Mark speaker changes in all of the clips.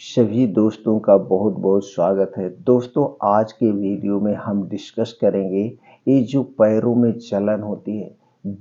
Speaker 1: सभी दोस्तों का बहुत बहुत स्वागत है। दोस्तों, आज के वीडियो में हम डिस्कस करेंगे ये जो पैरों में जलन होती है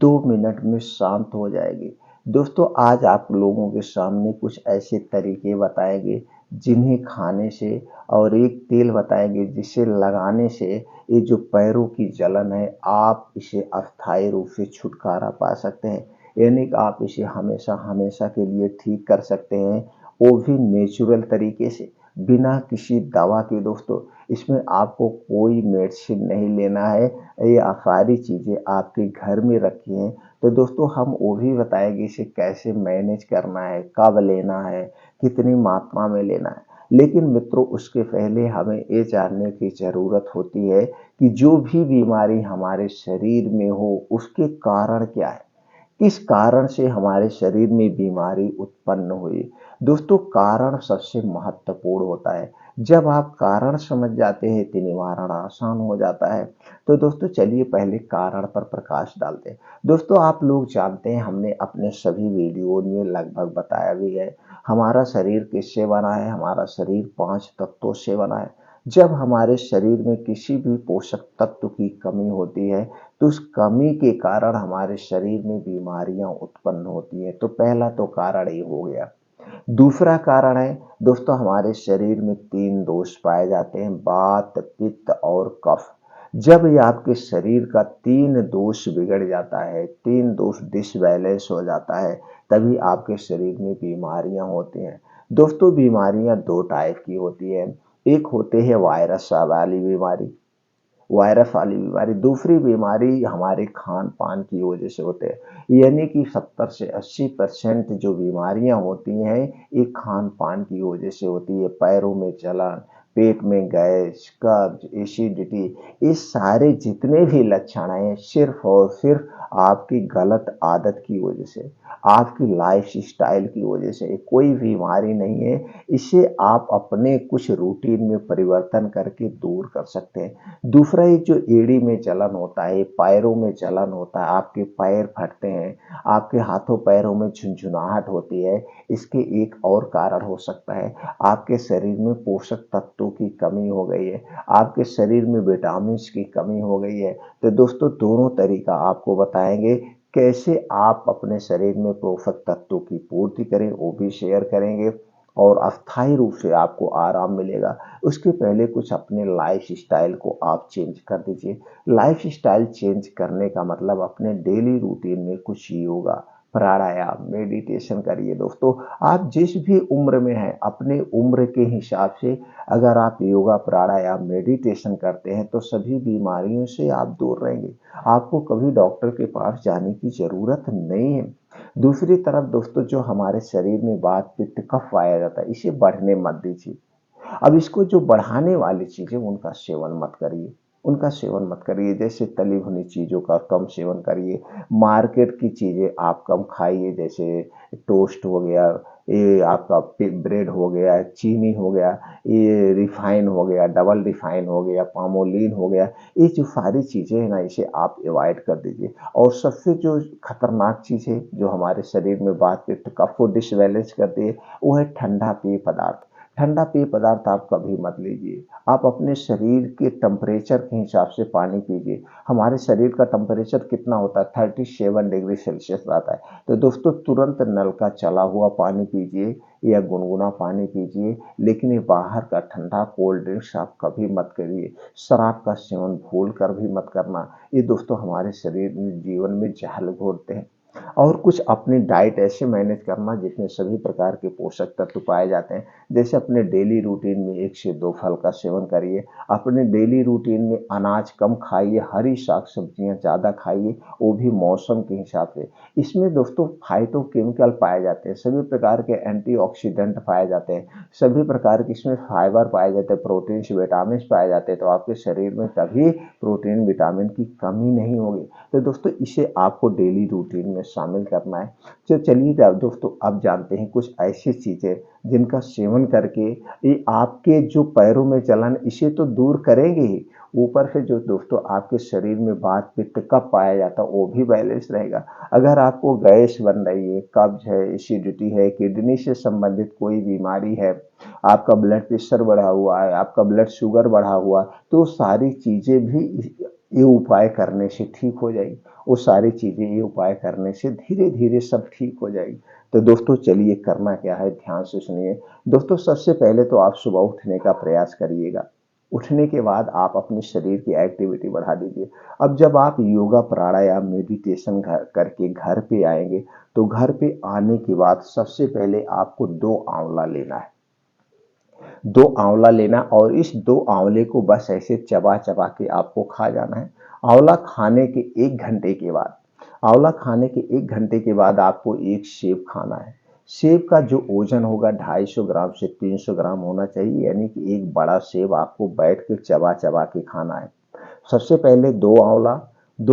Speaker 1: 2 मिनट में शांत हो जाएगी। दोस्तों, आज आप लोगों के सामने कुछ ऐसे तरीके बताएंगे जिन्हें खाने से और एक तेल बताएंगे जिसे लगाने से ये जो पैरों की जलन है आप इसे अस्थायी रूप से छुटकारा पा सकते हैं। यानी कि आप इसे हमेशा हमेशा के लिए ठीक कर सकते हैं, वो भी नेचुरल तरीके से, बिना किसी दवा के। दोस्तों, इसमें आपको कोई मेडिसिन नहीं लेना है। ये सारी चीज़ें आपके घर में रखी हैं। तो दोस्तों, हम वो भी बताएंगे इसे कैसे मैनेज करना है, कब लेना है, कितनी मात्रा में लेना है। लेकिन मित्रों, उसके पहले हमें ये जानने की ज़रूरत होती है कि जो भी बीमारी हमारे शरीर में हो उसके कारण क्या है, किस कारण से हमारे शरीर में बीमारी उत्पन्न हुई। दोस्तों, कारण सबसे महत्वपूर्ण होता है। जब आप कारण समझ जाते हैं तो निवारण आसान हो जाता है। तो दोस्तों, चलिए पहले कारण पर प्रकाश डालते हैं। दोस्तों, आप लोग जानते हैं, हमने अपने सभी वीडियो में लगभग बताया भी है, हमारा शरीर किससे बना है। हमारा शरीर 5 तत्वों से बना है। जब हमारे शरीर में किसी भी पोषक तत्व की कमी होती है तो उस कमी के कारण हमारे शरीर में बीमारियां उत्पन्न होती हैं। तो पहला तो कारण ये हो गया। दूसरा कारण है दोस्तों, हमारे शरीर में 3 दोष पाए जाते हैं, वात, पित्त और कफ। जब ये आपके शरीर का 3 दोष बिगड़ जाता है, 3 दोष डिसबैलेंस हो जाता है, तभी आपके शरीर में बीमारियां होती हैं। दोस्तों, बीमारियां 2 टाइप की होती है। एक होते हैं वायरस वाली बीमारी, वायरस वाली बीमारी। दूसरी बीमारी हमारे खान पान की वजह से होते हैं। यानी कि 70 से 80% जो बीमारियां होती हैं ये खान पान की वजह से होती है। पैरों में जलन, पेट में गैस, कब्ज, एसिडिटी, ये सारे जितने भी लक्षण हैं सिर्फ और सिर्फ आपकी गलत आदत की वजह से, आपकी लाइफ स्टाइल की वजह से। कोई बीमारी नहीं है। इसे आप अपने कुछ रूटीन में परिवर्तन करके दूर कर सकते हैं। दूसरा, एक जो एड़ी में जलन होता है, पैरों में जलन होता है, आपके पैर फटते हैं, आपके हाथों पैरों में झुनझुनाहट होती है, इसके एक और कारण हो सकता है आपके शरीर में पोषक तत्वों की कमी हो गई है, आपके शरीर में विटामिन की कमी हो गई है। तो दोस्तों, दोनों तरीका आपको बताएंगे कैसे आप अपने शरीर में पोषक तत्वों की पूर्ति करें, वो भी शेयर करेंगे और अस्थायी रूप से आपको आराम मिलेगा। उसके पहले कुछ अपने लाइफ स्टाइल को आप चेंज कर दीजिए। लाइफ स्टाइल चेंज करने का मतलब अपने डेली रूटीन में कुछ योगा, प्राणायाम, मेडिटेशन करिए। दोस्तों, आप जिस भी उम्र में हैं अपने उम्र के हिसाब से अगर आप योगा, प्राणायाम, मेडिटेशन करते हैं तो सभी बीमारियों से आप दूर रहेंगे। आपको कभी डॉक्टर के पास जाने की ज़रूरत नहीं है। दूसरी तरफ दोस्तों, जो हमारे शरीर में वात, पित्त, कफ पाया जाता है, इसे बढ़ने मत दीजिए। अब इसको जो बढ़ाने वाली चीज़ें उनका सेवन मत करिए, उनका सेवन मत करिए। जैसे तली भुनी चीज़ों का कम सेवन करिए, मार्केट की चीज़ें आप कम खाइए, जैसे टोस्ट हो गया, ये आपका ब्रेड हो गया, चीनी हो गया, ये रिफाइन हो गया, डबल रिफाइन हो गया, पामोलिन हो गया। ये जो सारी चीज़ें हैं ना, इसे आप अवॉइड कर दीजिए। और सबसे जो खतरनाक चीज़ है जो हमारे शरीर में वात, पित्त, कफ को डिसबैलेंस करती है, वो है ठंडा पेय पदार्थ। ठंडा पेय पदार्थ आप कभी मत लीजिए। आप अपने शरीर के टेम्परेचर के हिसाब से पानी पीजिए। हमारे शरीर का टेम्परेचर कितना होता है? 37 डिग्री सेल्सियस आता है। तो दोस्तों, तुरंत नल का चला हुआ पानी पीजिए या गुनगुना पानी पीजिए, लेकिन ये बाहर का ठंडा कोल्ड ड्रिंक्स आप कभी मत करिए। शराब का सेवन भूल कर भी मत करना। ये दोस्तों हमारे शरीर में, जीवन में जहर घोरते हैं। और कुछ अपनी डाइट ऐसे मैनेज करना जिसमें सभी प्रकार के पोषक तत्व पाए जाते हैं। जैसे अपने डेली रूटीन में 1 से 2 फल का सेवन करिए। अपने डेली रूटीन में अनाज कम खाइए, हरी साग सब्जियां ज़्यादा खाइए, वो भी मौसम के हिसाब से। इसमें दोस्तों फाइटोकेमिकल पाए जाते हैं, सभी प्रकार के एंटीऑक्सीडेंट पाए जाते हैं, सभी प्रकार के इसमें फाइबर पाए जाते हैं, प्रोटीन, विटामिन पाए जाते हैं। तो आपके शरीर में कभी प्रोटीन, विटामिन की कमी नहीं होगी। तो दोस्तों, इसे आपको डेली रूटीन में शामिल करना है। तो चलिए दोस्तों अब जानते हैं कुछ ऐसी चीज़ें जिनका सेवन करके ये आपके जो पैरों में जलन इसे तो दूर करेंगे ही, ऊपर से जो दोस्तों आपके शरीर में वात पित्त कफ पाया जाता है वो भी बैलेंस रहेगा। अगर आपको गैस बन रही है, कब्ज है, एसिडिटी है, किडनी से संबंधित कोई बीमारी है, आपका ब्लड प्रेशर बढ़ा हुआ है, आपका ब्लड शुगर बढ़ा हुआ, तो सारी चीज़ें भी ये उपाय करने से ठीक हो जाएगी। वो सारी चीज़ें ये उपाय करने से धीरे धीरे सब ठीक हो जाएगी। तो दोस्तों चलिए करना क्या है, ध्यान से सुनिए। दोस्तों सबसे पहले तो आप सुबह उठने का प्रयास करिएगा। उठने के बाद आप अपने शरीर की एक्टिविटी बढ़ा दीजिए। अब जब आप योगा प्राणायाम मेडिटेशन करके घर पे आएंगे, तो घर पे आने के बाद सबसे पहले आपको 2 आंवला लेना है। 2 आंवला लेना और इस 2 आंवले को बस ऐसे चबा चबा के आपको खा जाना है। आंवला खाने के 1 घंटे के बाद आंवला खाने के 1 घंटे के बाद आपको एक सेब खाना है। सेब का जो ओजन होगा 250 ग्राम से 300 ग्राम होना चाहिए, यानी कि एक बड़ा सेब आपको बैठ के चबा चबा के खाना है। सबसे पहले 2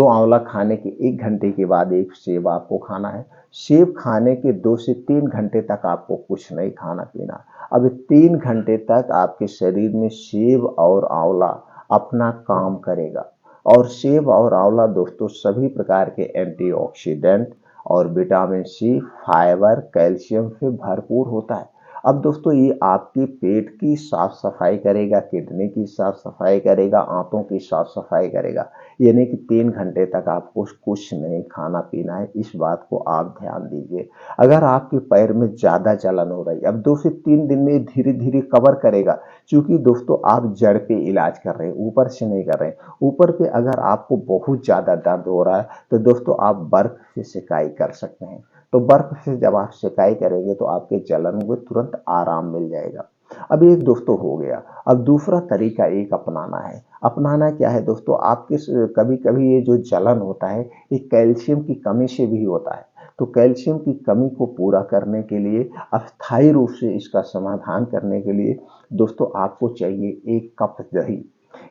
Speaker 1: आंवला खाने के 1 घंटे के बाद एक सेब आपको खाना है। सेब खाने के 2 से 3 घंटे तक आपको कुछ नहीं खाना पीना। अब 3 घंटे तक आपके शरीर में सेब और आंवला अपना काम करेगा। और सेब और आंवला दोस्तों सभी प्रकार के एंटीऑक्सीडेंट और विटामिन सी, फाइबर, कैल्शियम से भरपूर होता है। अब दोस्तों ये आपके पेट की साफ सफाई करेगा, किडनी की साफ सफाई करेगा, आंतों की साफ सफाई करेगा। यानी कि 3 घंटे तक आपको कुछ नहीं खाना पीना है, इस बात को आप ध्यान दीजिए। अगर आपके पैर में ज़्यादा जलन हो रही है, अब 2 से 3 दिन में धीरे धीरे कवर करेगा, क्योंकि दोस्तों आप जड़ पे इलाज कर रहे हैं, ऊपर से नहीं कर रहे हैं। ऊपर पे अगर आपको बहुत ज़्यादा दर्द हो रहा है तो दोस्तों आप बर्फ से सिकाई कर सकते हैं। तो बर्फ से जब आप सिकाई करेंगे तो आपके जलन को तुरंत आराम मिल जाएगा। अब एक दोस्तों हो गया। अब दूसरा तरीका एक अपनाना है। अपनाना क्या है दोस्तों, आपके कभी कभी ये जो जलन होता है ये कैल्शियम की कमी से भी होता है। तो कैल्शियम की कमी को पूरा करने के लिए, अस्थायी रूप से इसका समाधान करने के लिए दोस्तों आपको चाहिए 1 कप दही।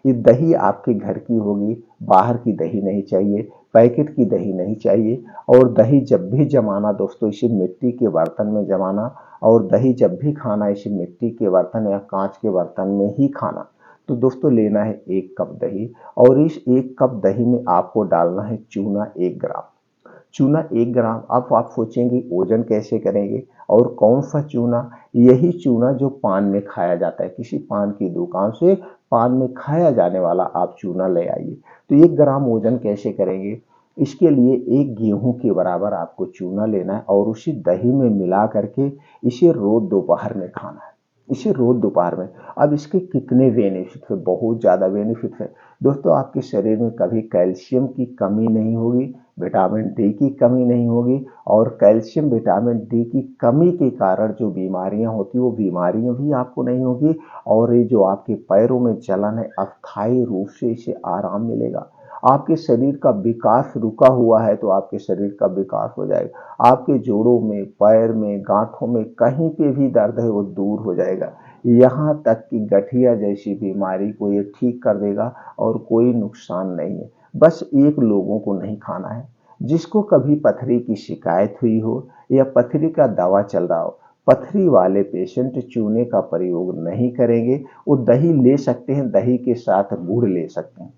Speaker 1: ये दही आपके घर की होगी, बाहर की दही नहीं चाहिए, पैकेट की दही नहीं चाहिए। और दही जब भी जमाना दोस्तों इसे मिट्टी के बर्तन में जमाना, और दही जब भी खाना इसे मिट्टी के बर्तन या कांच के बर्तन में ही खाना। तो दोस्तों लेना है 1 कप दही, और इस 1 कप दही में आपको डालना है चूना 1 ग्राम। चूना 1 ग्राम। अब आप सोचेंगे ओजन कैसे करेंगे और कौन सा चूना, यही चूना जो पान में खाया जाता है, किसी पान की दुकान से पान में खाया जाने वाला आप चूना ले आइए। तो 1 ग्राम ओजन कैसे करेंगे, इसके लिए 1 गेहूं के बराबर आपको चूना लेना है और उसी दही में मिला करके इसे रोज दोपहर में खाना है। इसे रोज दोपहर में। अब इसके कितने बेनिफिट है, बहुत ज़्यादा बेनिफिट है दोस्तों। आपके शरीर में कभी कैल्शियम की कमी नहीं होगी, विटामिन डी की कमी नहीं होगी, और कैल्शियम विटामिन डी की कमी के कारण जो बीमारियां होती हैं वो बीमारियां भी आपको नहीं होगी। और ये जो आपके पैरों में जलन है अस्थायी रूप से इसे आराम मिलेगा। आपके शरीर का विकास रुका हुआ है तो आपके शरीर का विकास हो जाएगा। आपके जोड़ों में, पैर में, गांठों में कहीं पे भी दर्द है वो दूर हो जाएगा। यहाँ तक कि गठिया जैसी बीमारी को ये ठीक कर देगा और कोई नुकसान नहीं है। बस एक लोगों को नहीं खाना है, जिसको कभी पथरी की शिकायत हुई हो या पथरी का दवा चल रहा हो, पथरी वाले पेशेंट चूने का प्रयोग नहीं करेंगे। वो दही ले सकते हैं, दही के साथ गुड़ ले सकते हैं।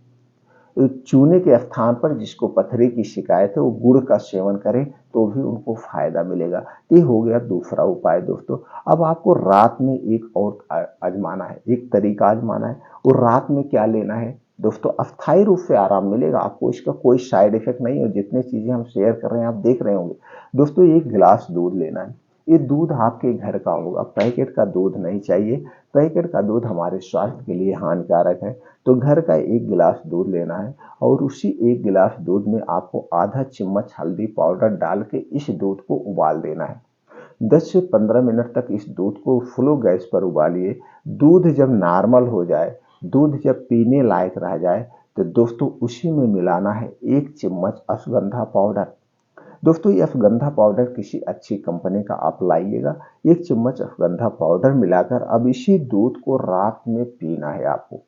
Speaker 1: चूने के स्थान पर जिसको पथरी की शिकायत है वो गुड़ का सेवन करें तो भी उनको फायदा मिलेगा। ये हो गया दूसरा उपाय दोस्तों। अब आपको रात में एक और आजमाना है, एक तरीका आजमाना है। और रात में क्या लेना है दोस्तों, अस्थायी रूप से आराम मिलेगा आपको, इसका कोई साइड इफेक्ट नहीं है। जितनी चीजें हम शेयर कर रहे हैं आप देख रहे होंगे दोस्तों। 1 गिलास दूध लेना है। ये दूध आपके घर का होगा, पैकेट का दूध नहीं चाहिए। पैकेट का दूध हमारे स्वास्थ्य के लिए हानिकारक है। तो घर का 1 गिलास दूध लेना है और उसी 1 गिलास दूध में आपको आधा चम्मच हल्दी पाउडर डाल के इस दूध को उबाल देना है। 10 से 15 मिनट तक इस दूध को फुल गैस पर उबालिए। दूध जब नॉर्मल हो जाए, दूध जब पीने लायक रह जाए, तो दोस्तों उसी में मिलाना है 1 चम्मच अश्वगंधा पाउडर। दोस्तों ये अश्वगंधा पाउडर किसी अच्छी कंपनी का आप लाइएगा। 1 चम्मच अश्वगंधा पाउडर मिलाकर अब इसी दूध को रात में पीना है आपको।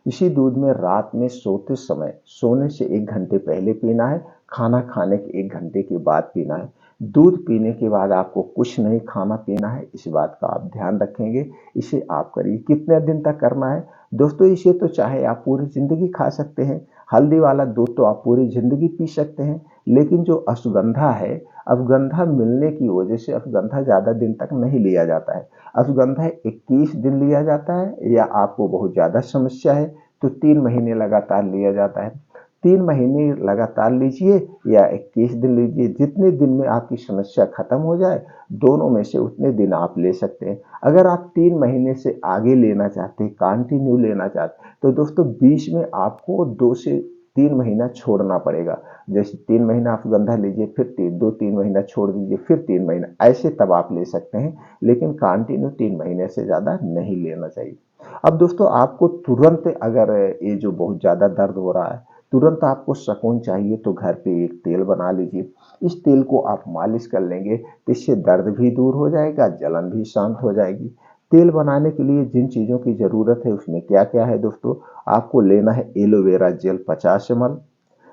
Speaker 1: इसी दूध में रात में सोते समय सोने से 1 घंटे पहले पीना है, खाना खाने के 1 घंटे के बाद पीना है। दूध पीने के बाद आपको कुछ नहीं खाना पीना है, इस बात का आप ध्यान रखेंगे। इसे आप करिए। कितने दिन तक करना है दोस्तों? इसे तो चाहे आप पूरी जिंदगी खा सकते हैं। हल्दी वाला दूध तो आप पूरी जिंदगी पी सकते हैं, लेकिन जो अश्वगंधा है, अश्वगंधा मिलने की वजह से अश्वगंधा ज्यादा दिन तक नहीं लिया जाता है। अश्वगंधा 21 दिन लिया जाता है, या आपको बहुत ज्यादा समस्या है तो 3 महीने लगातार लिया जाता है। 3 महीने लगातार लीजिए या 21 दिन लीजिए, जितने दिन में आपकी समस्या खत्म हो जाए, दोनों में से उतने दिन आप ले सकते हैं। अगर आप 3 महीने से आगे लेना चाहते हैं, कंटिन्यू लेना चाहते हैं, तो दोस्तों बीच में आपको 2 से 3 महीना छोड़ना पड़ेगा। जैसे 3 महीना आप गंधा लीजिए, फिर 2-3 महीना छोड़ दीजिए, फिर 3 महीना, ऐसे तब आप ले सकते हैं। लेकिन कंटिन्यू 3 महीने से ज्यादा नहीं लेना चाहिए। अब दोस्तों आपको तुरंत, अगर ये जो बहुत ज्यादा दर्द हो रहा है, तुरंत आपको सुकून चाहिए, तो घर पे एक तेल बना लीजिए। इस तेल को आप मालिश कर लेंगे तो इससे दर्द भी दूर हो जाएगा, जलन भी शांत हो जाएगी। तेल बनाने के लिए जिन चीजों की जरूरत है उसमें क्या क्या है दोस्तों? आपको लेना है एलोवेरा जेल 50 ml,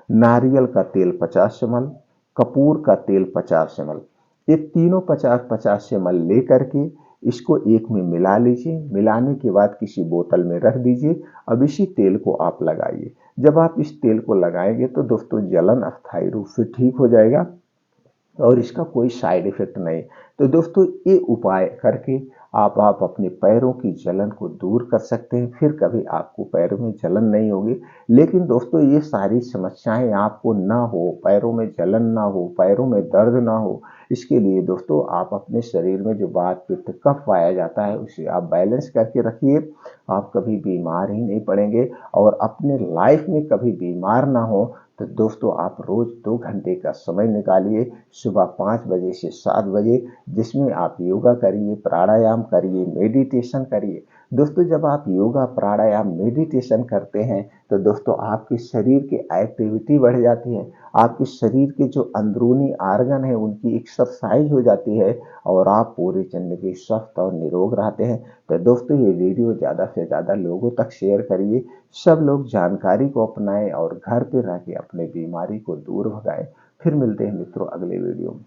Speaker 1: नारियल का तेल 50 ml, कपूर का तेल 50 ml। ये तीनों 50-50 ml ले करके इसको एक में मिला लीजिए। मिलाने के बाद किसी बोतल में रख दीजिए। अब इसी तेल को आप लगाइए। जब आप इस तेल को लगाएंगे तो दोस्तों जलन अस्थायी रूप से ठीक हो जाएगा और इसका कोई साइड इफेक्ट नहीं। तो दोस्तों ये उपाय करके आप अपने पैरों की जलन को दूर कर सकते हैं। फिर कभी आपको पैरों में जलन नहीं होगी। लेकिन दोस्तों ये सारी समस्याएं आपको ना हो, पैरों में जलन ना हो, पैरों में दर्द ना हो, इसके लिए दोस्तों आप अपने शरीर में जो वात पित्त कफ पाया जाता है उसे आप बैलेंस करके रखिए। आप कभी बीमार ही नहीं पड़ेंगे। और अपने लाइफ में कभी बीमार ना हो तो दोस्तों आप रोज 2 घंटे का समय निकालिए, सुबह 5 बजे से 7 बजे, जिसमें आप योगा करिए, प्राणायाम करिए, मेडिटेशन करिए। दोस्तों जब आप योगा, प्राणायाम, मेडिटेशन करते हैं तो दोस्तों आपके शरीर की एक्टिविटी बढ़ जाती है। आपके शरीर के जो अंदरूनी आर्गन है उनकी एक्सरसाइज हो जाती है और आप पूरी जिंदगी स्वस्थ और निरोग रहते हैं। तो दोस्तों ये वीडियो ज़्यादा से ज़्यादा लोगों तक शेयर करिए। सब लोग जानकारी को अपनाएं और घर पे रह के अपने बीमारी को दूर भगाएं। फिर मिलते हैं मित्रों अगले वीडियो में।